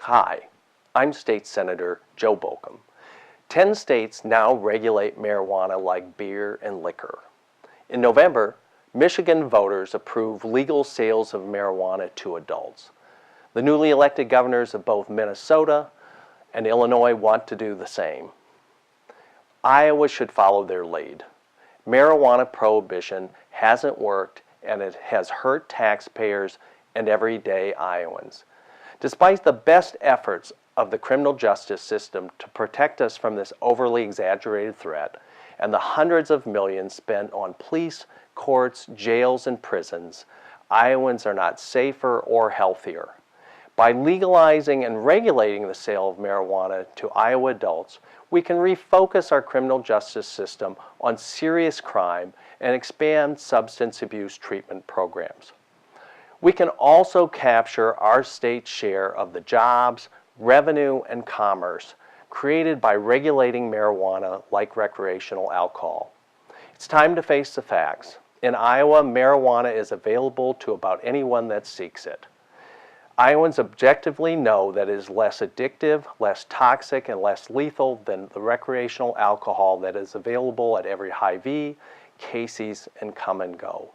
Hi, I'm State Senator Joe Bolcom. 10 states now regulate marijuana like beer and liquor. In November, Michigan voters approved legal sales of marijuana to adults. The newly elected governors of both Minnesota and Illinois want to do the same. Iowa should follow their lead. Marijuana prohibition hasn't worked, and it has hurt taxpayers and everyday Iowans. Despite the best efforts of the criminal justice system to protect us from this overly exaggerated threat, and the hundreds of millions spent on police, courts, jails, and prisons, Iowans are not safer or healthier. By legalizing and regulating the sale of marijuana to Iowa adults, we can refocus our criminal justice system on serious crime and expand substance abuse treatment programs. We can also capture our state's share of the jobs, revenue, and commerce created by regulating marijuana like recreational alcohol. It's time to face the facts. In Iowa, marijuana is available to about anyone that seeks it. Iowans objectively know that it is less addictive, less toxic, and less lethal than the recreational alcohol that is available at every Hy-Vee, Casey's, and Come and Go.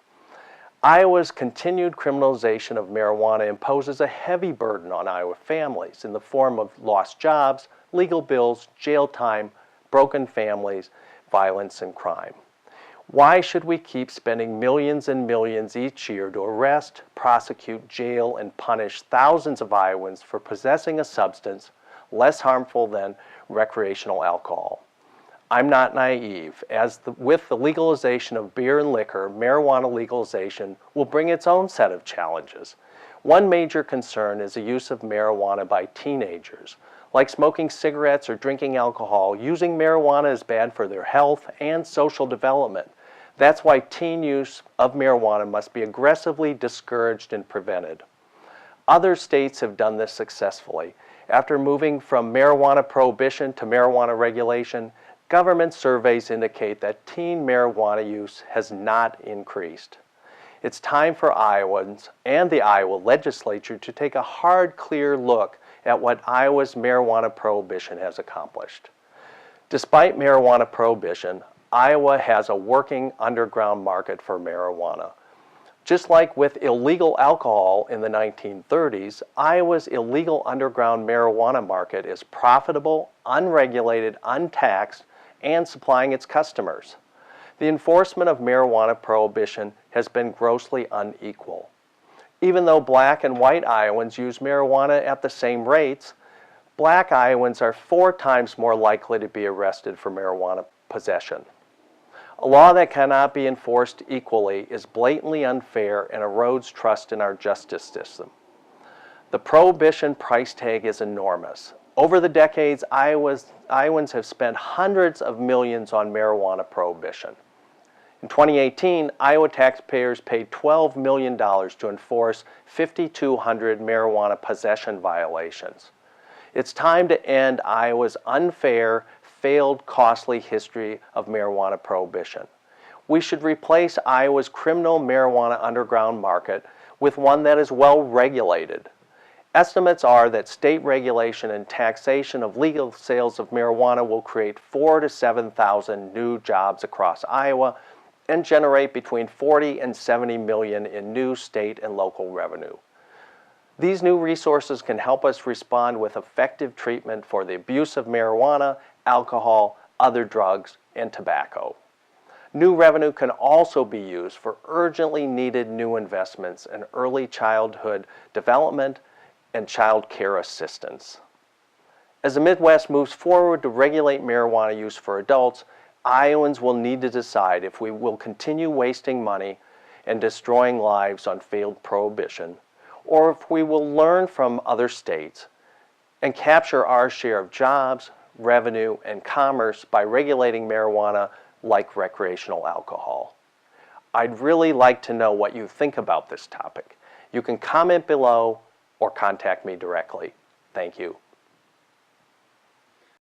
Iowa's continued criminalization of marijuana imposes a heavy burden on Iowa families in the form of lost jobs, legal bills, jail time, broken families, violence, and crime. Why should we keep spending millions and millions each year to arrest, prosecute, jail, and punish thousands of Iowans for possessing a substance less harmful than recreational alcohol? I'm not naive. With the legalization of beer and liquor, marijuana legalization will bring its own set of challenges. One major concern is the use of marijuana by teenagers. Like smoking cigarettes or drinking alcohol, using marijuana is bad for their health and social development. That's why teen use of marijuana must be aggressively discouraged and prevented. Other states have done this successfully. After moving from marijuana prohibition to marijuana regulation, government surveys indicate that teen marijuana use has not increased. It's time for Iowans and the Iowa legislature to take a hard, clear look at what Iowa's marijuana prohibition has accomplished. Despite marijuana prohibition, Iowa has a working underground market for marijuana. Just like with illegal alcohol in the 1930s, Iowa's illegal underground marijuana market is profitable, unregulated, untaxed, and supplying its customers. The enforcement of marijuana prohibition has been grossly unequal. Even though black and white Iowans use marijuana at the same rates, black Iowans are 4 times more likely to be arrested for marijuana possession. A law that cannot be enforced equally is blatantly unfair and erodes trust in our justice system. The prohibition price tag is enormous. Over the decades, Iowans have spent hundreds of millions on marijuana prohibition. In 2018, Iowa taxpayers paid $12 million to enforce 5,200 marijuana possession violations. It's time to end Iowa's unfair, failed, costly history of marijuana prohibition. We should replace Iowa's criminal marijuana underground market with one that is well regulated. Estimates are that state regulation and taxation of legal sales of marijuana will create 4,000 to 7,000 new jobs across Iowa and generate between 40 and 70 million in new state and local revenue. These new resources can help us respond with effective treatment for the abuse of marijuana, alcohol, other drugs, and tobacco. New revenue can also be used for urgently needed new investments in early childhood development and child care assistance. As the Midwest moves forward to regulate marijuana use for adults, Iowans will need to decide if we will continue wasting money and destroying lives on failed prohibition, or if we will learn from other states and capture our share of jobs, revenue, and commerce by regulating marijuana like recreational alcohol. I'd really like to know what you think about this topic. You can comment below or contact me directly. Thank you.